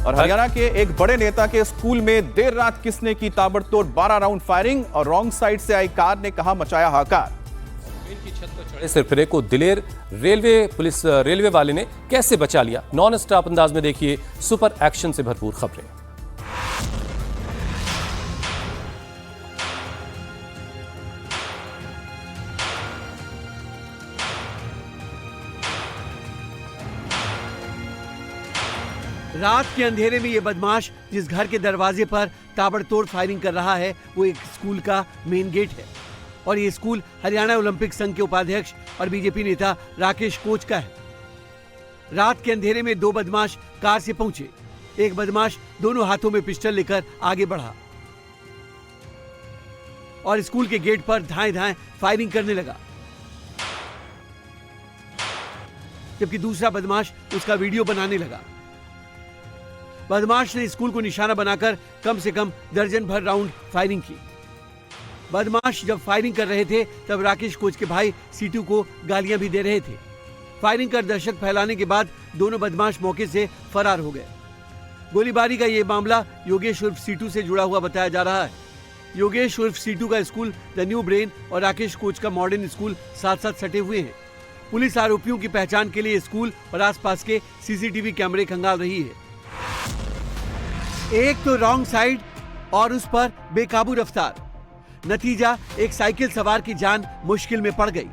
और हरियाणा के एक बड़े नेता के स्कूल में देर रात किसने की ताबड़तोड़ 12 राउंड फायरिंग और रॉन्ग साइड से आई कार ने कहा मचाया हाहाकार। की छत पर चढ़े सिरफिरे को दिलेर रेलवे वाले ने कैसे बचा लिया, नॉन स्टॉप अंदाज में देखिए सुपर एक्शन से भरपूर खबरें। रात के अंधेरे में ये बदमाश जिस घर के दरवाजे पर ताबड़तोड़ फायरिंग कर रहा है वो एक स्कूल का मेन गेट है और ये स्कूल हरियाणा ओलंपिक संघ के उपाध्यक्ष और बीजेपी नेता राकेश कोच का है। रात के अंधेरे में दो बदमाश कार से पहुंचे। एक बदमाश दोनों हाथों में पिस्टल लेकर आगे बढ़ा और स्कूल के गेट पर धाएं धाएं फायरिंग करने लगा, जबकि दूसरा बदमाश उसका वीडियो बनाने लगा। बदमाश ने स्कूल को निशाना बनाकर कम से कम दर्जन भर राउंड फायरिंग की। बदमाश जब फायरिंग कर रहे थे तब राकेश कोच के भाई सीटू को गालियां भी दे रहे थे। फायरिंग कर दहशत फैलाने के बाद दोनों बदमाश मौके से फरार हो गए। गोलीबारी का ये मामला योगेश उर्फ सीटू से जुड़ा हुआ बताया जा रहा है। योगेश उर्फ सीटू का स्कूल द न्यू ब्रेन और राकेश कोच का मॉडर्न स्कूल साथ साथ सटे हुए हैं। पुलिस आरोपियों की पहचान के लिए स्कूल और आसपास के सीसीटीवी कैमरे खंगाल रही है। एक तो रॉन्ग साइड और उस पर बेकाबू रफ्तार, नतीजा एक साइकिल सवार की जान मुश्किल में पड़ गई।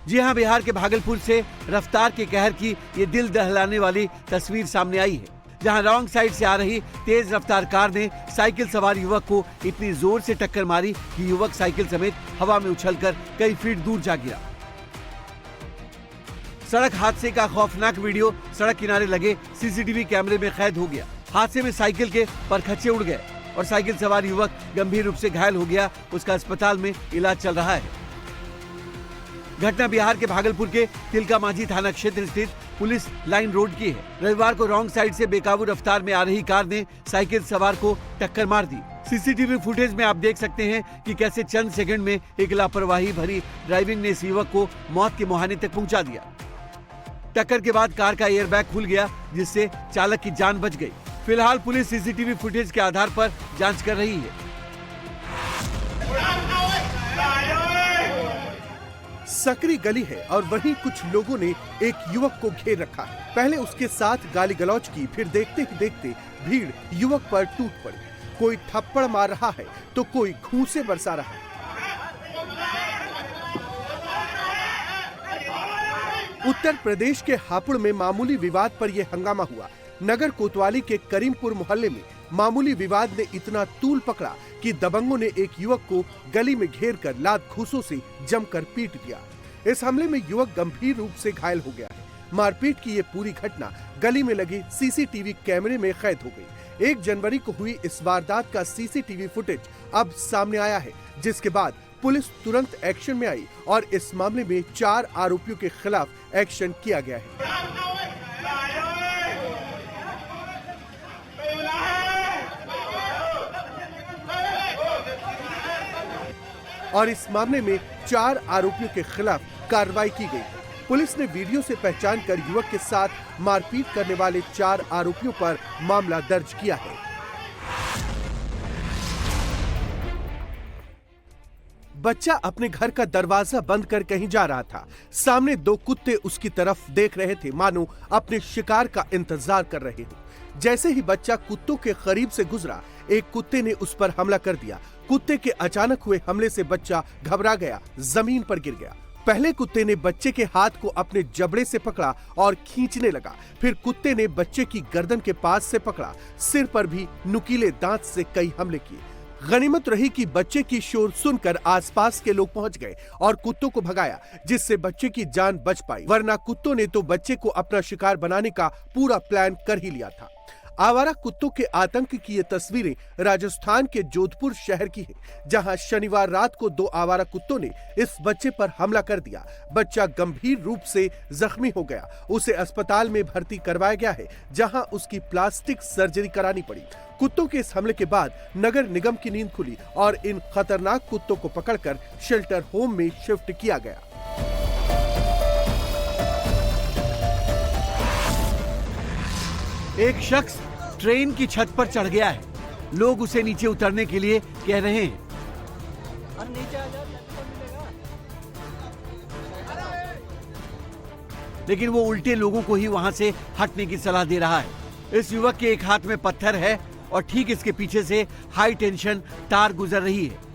जी हां, बिहार के भागलपुर से रफ्तार के कहर की ये दिल दहलाने वाली तस्वीर सामने आई है, जहां रॉन्ग साइड से आ रही तेज रफ्तार कार ने साइकिल सवार युवक को इतनी जोर से टक्कर मारी कि युवक साइकिल समेत हवा में उछलकर कई फीट दूर जा गिरा। सड़क हादसे का खौफनाक वीडियो सड़क किनारे लगे सीसीटीवी कैमरे में कैद हो गया। हादसे में साइकिल के परखच्चे उड़ गए और साइकिल सवार युवक गंभीर रूप से घायल हो गया। उसका अस्पताल में इलाज चल रहा है। घटना बिहार के भागलपुर के तिलका मांझी थाना क्षेत्र स्थित पुलिस लाइन रोड की है। रविवार को रॉन्ग साइड से बेकाबू रफ्तार में आ रही कार ने साइकिल सवार को टक्कर मार दी। सीसीटीवी फुटेज में आप देख सकते हैं कि कैसे चंद सेकंड में एक लापरवाही भरी ड्राइविंग ने इस युवक को मौत के मुहाने तक पहुंचा दिया। टक्कर के बाद कार का एयरबैग खुल गया, जिससे चालक की जान बच गई। फिलहाल पुलिस सीसीटीवी फुटेज के आधार पर जांच कर रही है। सकरी गली है और वहीं कुछ लोगों ने एक युवक को घेर रखा है। पहले उसके साथ गाली गलौज की, फिर देखते ही देखते भीड़ युवक पर टूट पड़ी। कोई थप्पड़ मार रहा है तो कोई घूंसे बरसा रहा है। उत्तर प्रदेश के हापुड़ में मामूली विवाद पर यह हंगामा हुआ। नगर कोतवाली के करीमपुर मोहल्ले में मामूली विवाद ने इतना तूल पकड़ा कि दबंगों ने एक युवक को गली में घेरकर लात घूंसों से जमकर पीट दिया। इस हमले में युवक गंभीर रूप से घायल हो गया है। मारपीट की ये पूरी घटना गली में लगे सीसीटीवी कैमरे में कैद हो गई। 1 जनवरी को हुई इस वारदात का सीसीटीवी फुटेज अब सामने आया है, जिसके बाद पुलिस तुरंत एक्शन में आई और इस मामले में 4 आरोपियों के खिलाफ एक्शन किया गया है। और इस मामले में 4 आरोपियों के खिलाफ कार्रवाई की गई। पुलिस ने वीडियो से पहचान कर युवक के साथ मारपीट करने वाले 4 आरोपियों पर मामला दर्ज किया है। बच्चा अपने घर का दरवाजा बंद कर कहीं जा रहा था। सामने 2 कुत्ते उसकी तरफ देख रहे थे, मानो अपने शिकार का इंतजार कर रहे हो। जैसे ही बच्चा कुत्तों के करीब से गुजरा, एक कुत्ते ने उस पर हमला कर दिया। कुत्ते के अचानक हुए हमले से बच्चा घबरा गया, जमीन पर गिर गया। पहले कुत्ते ने बच्चे के हाथ को अपने जबड़े से पकड़ा और खींचने लगा। फिर कुत्ते ने बच्चे की गर्दन के पास से पकड़ा। सिर पर भी नुकीले दांत से कई हमले किए। गनीमत रही कि बच्चे की शोर सुनकर आसपास के लोग पहुंच गए और कुत्तों को भगाया, जिससे बच्चे की जान बच पाई, वरना कुत्तों ने तो बच्चे को अपना शिकार बनाने का पूरा प्लान कर ही लिया था। आवारा कुत्तों के आतंक की ये तस्वीरें राजस्थान के जोधपुर शहर की है, जहां शनिवार रात को 2 आवारा कुत्तों ने इस बच्चे पर हमला कर दिया। बच्चा गंभीर रूप से जख्मी हो गया। उसे अस्पताल में भर्ती करवाया गया है, जहां उसकी प्लास्टिक सर्जरी करानी पड़ी। कुत्तों के इस हमले के बाद नगर निगम की नींद खुली और इन खतरनाक कुत्तों को पकड़कर शेल्टर होम में शिफ्ट किया गया। एक शख्स ट्रेन की छत पर चढ़ गया है। लोग उसे नीचे उतरने के लिए कह रहे हैं। लेकिन वो उल्टे लोगों को ही वहां से हटने की सलाह दे रहा है। इस युवक के एक हाथ में पत्थर है और ठीक इसके पीछे से हाई टेंशन तार गुजर रही है।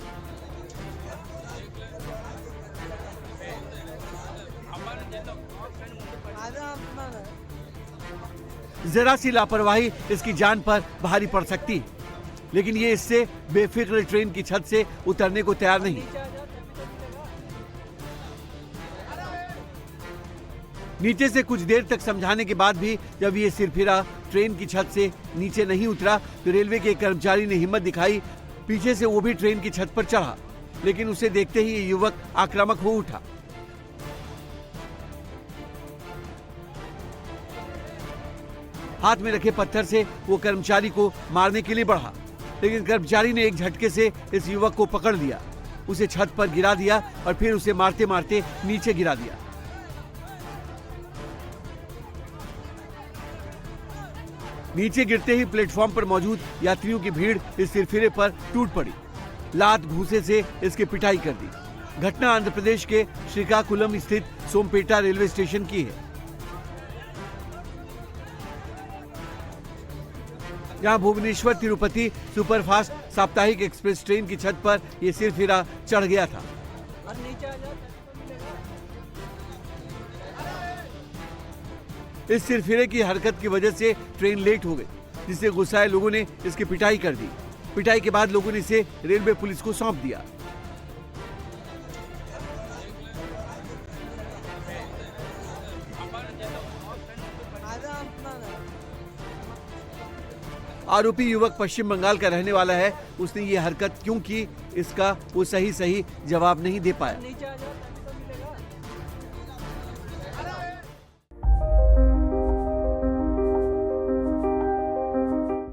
जरा सी लापरवाही इसकी जान पर भारी पड़ सकती है, लेकिन ये इससे बेफिक्र ट्रेन की छत से उतरने को तैयार नहीं। नीचे से कुछ देर तक समझाने के बाद भी जब ये सिरफिरा ट्रेन की छत से नीचे नहीं उतरा तो रेलवे के एक कर्मचारी ने हिम्मत दिखाई, पीछे से वो भी ट्रेन की छत पर चढ़ा। लेकिन उसे देखते ही ये युवक आक्रामक हो उठा। हाथ में रखे पत्थर से वो कर्मचारी को मारने के लिए बढ़ा, लेकिन कर्मचारी ने एक झटके से इस युवक को पकड़ लिया, उसे छत पर गिरा दिया और फिर उसे मारते मारते नीचे गिरा दिया। नीचे गिरते ही प्लेटफॉर्म पर मौजूद यात्रियों की भीड़ इस सिरफिरे पर टूट पड़ी। लात घूंसे से इसकी पिटाई कर दी। घटना आंध्र प्रदेश के श्रीकाकुलम स्थित सोमपेटा रेलवे स्टेशन की है, जहां भुवनेश्वर तिरुपति सुपरफास्ट साप्ताहिक एक्सप्रेस ट्रेन की छत पर यह सिरफिरा चढ़ गया था। इस सिरफिरे की हरकत की वजह से ट्रेन लेट हो गई, जिससे गुस्साए लोगों ने इसकी पिटाई कर दी। पिटाई के बाद लोगों ने इसे रेलवे पुलिस को सौंप दिया। आरोपी युवक पश्चिम बंगाल का रहने वाला है। उसने ये हरकत क्यों की, इसका वो सही जवाब नहीं दे पाया।